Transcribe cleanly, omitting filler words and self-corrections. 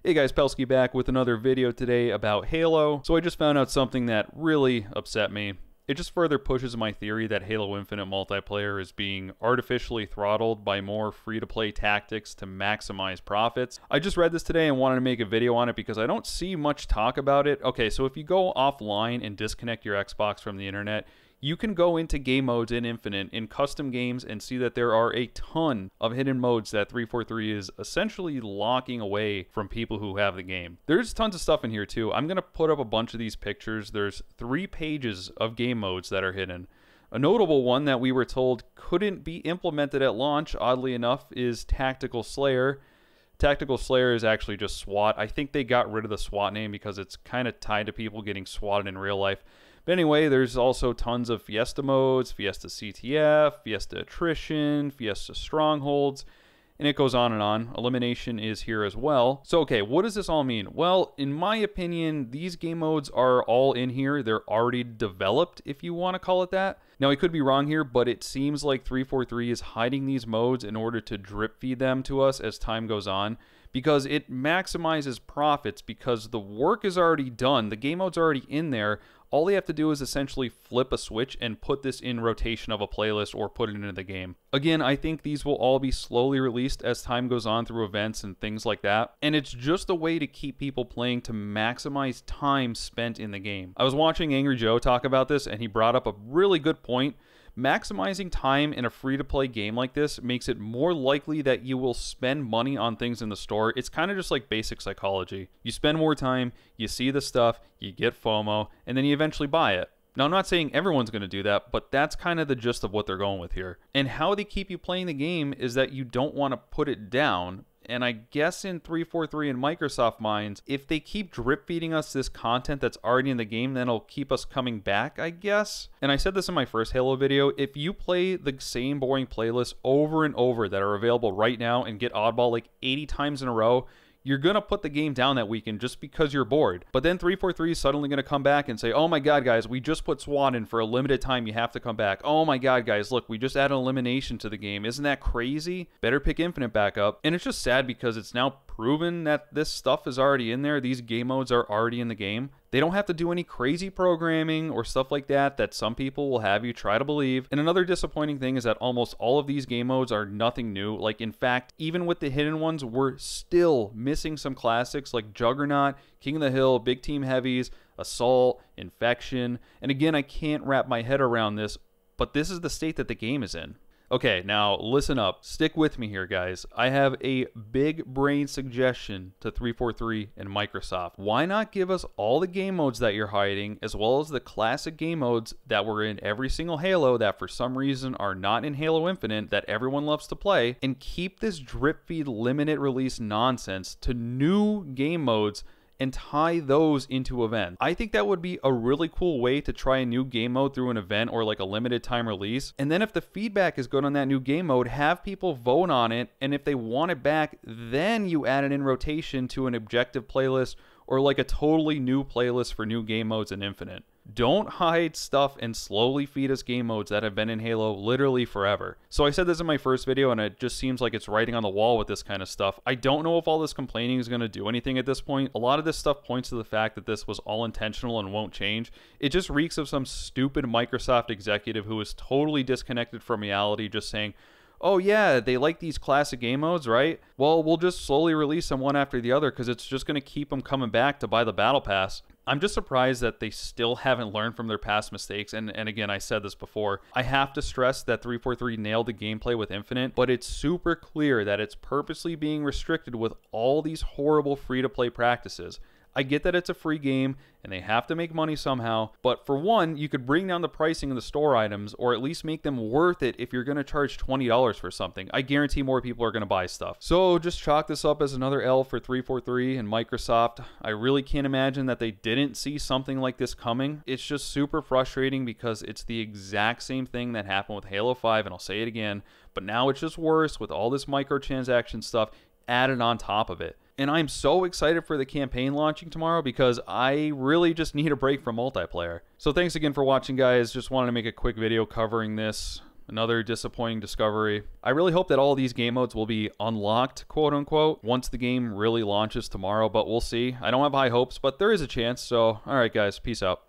Hey guys, Pelski back with another video today about Halo. So I just found out something that really upset me. It just further pushes my theory that Halo Infinite multiplayer is being artificially throttled by more free-to-play tactics to maximize profits. I just read this today and wanted to make a video on it because I don't see much talk about it. Okay, so if you go offline and disconnect your Xbox from the internet, you can go into Gamemodes in Infinite in custom games and see that there are a ton of hidden modes that 343 is essentially locking away from people who have the game. There's tons of stuff in here too. I'm going to put up a bunch of these pictures. There's 3 pages of game modes that are hidden. A notable one that we were told couldn't be implemented at launch, oddly enough, is Tactical Slayer. Tactical Slayer is actually just SWAT. I think they got rid of the SWAT name because it's kind of tied to people getting swatted in real life. But anyway, there's also tons of Fiesta modes, Fiesta CTF, Fiesta Attrition, Fiesta Strongholds, and it goes on and on. Elimination is here as well. So okay, what does this all mean? Well, in my opinion, these game modes are all in here. They're already developed, if you want to call it that. Now, I could be wrong here, but it seems like 343 is hiding these modes in order to drip feed them to us as time goes on, because it maximizes profits because the work is already done. The game mode's already in there. All they have to do is essentially flip a switch and put this in rotation of a playlist or put it into the game. Again, I think these will all be slowly released as time goes on through events and things like that. And it's just a way to keep people playing to maximize time spent in the game. I was watching Angry Joe talk about this and he brought up a really good point. Maximizing time in a free-to-play game like this makes it more likely that you will spend money on things in the store. It's kind of just like basic psychology. You spend more time, you see the stuff, you get FOMO, and then you eventually buy it. Now, I'm not saying everyone's going to do that, but that's kind of the gist of what they're going with here. And how they keep you playing the game is that you don't want to put it down. And I guess in 343 and Microsoft minds, if they keep drip feeding us this content that's already in the game, then it'll keep us coming back, I guess. And I said this in my first Halo video, if you play the same boring playlists over and over that are available right now and get oddball like 80 times in a row, you're going to put the game down that weekend just because you're bored. But then 343 is suddenly going to come back and say, oh my god, guys, we just put SWAT in for a limited time. You have to come back. Oh my god, guys, look, we just added elimination to the game. Isn't that crazy? Better pick Infinite back up. And it's just sad because it's now proven that this stuff is already in there. These game modes are already in the game. They don't have to do any crazy programming or stuff like that that some people will have you try to believe. And another disappointing thing is that almost all of these game modes are nothing new. Like, in fact, even with the hidden ones, we're still missing some classics like Juggernaut, King of the Hill, Big Team Heavies, Assault, Infection. And again, I can't wrap my head around this, but this is the state that the game is in. Okay, now listen up. Stick with me here, guys. I have a big brain suggestion to 343 and Microsoft. Why not give us all the game modes that you're hiding, as well as the classic game modes that were in every single Halo that for some reason are not in Halo Infinite that everyone loves to play, and keep this drip feed limited release nonsense to new game modes and tie those into events. I think that would be a really cool way to try a new game mode through an event or like a limited time release. And then if the feedback is good on that new game mode, have people vote on it. And if they want it back, then you add it in rotation to an objective playlist or like a totally new playlist for new game modes in Infinite. Don't hide stuff and slowly feed us game modes that have been in Halo literally forever. So I said this in my first video and it just seems like it's writing on the wall with this kind of stuff. I don't know if all this complaining is going to do anything at this point. A lot of this stuff points to the fact that this was all intentional and won't change. It just reeks of some stupid Microsoft executive who is totally disconnected from reality, just saying, oh yeah, they like these classic game modes, right? Well, we'll just slowly release them one after the other because it's just going to keep them coming back to buy the battle pass. I'm just surprised that they still haven't learned from their past mistakes. And again, I said this before, I have to stress that 343 nailed the gameplay with Infinite, but it's super clear that it's purposely being restricted with all these horrible free-to-play practices. I get that it's a free game and they have to make money somehow, but for one, you could bring down the pricing of the store items or at least make them worth it if you're going to charge $20 for something. I guarantee more people are going to buy stuff. So just chalk this up as another L for 343 and Microsoft. I really can't imagine that they didn't see something like this coming. It's just super frustrating because it's the exact same thing that happened with Halo 5, and I'll say it again, but now it's just worse with all this microtransaction stuff added on top of it. And I'm so excited for the campaign launching tomorrow because I really just need a break from multiplayer. So thanks again for watching, guys. Just wanted to make a quick video covering this. Another disappointing discovery. I really hope that all of these game modes will be unlocked, quote unquote, once the game really launches tomorrow, but we'll see. I don't have high hopes, but there is a chance. So, alright guys, peace out.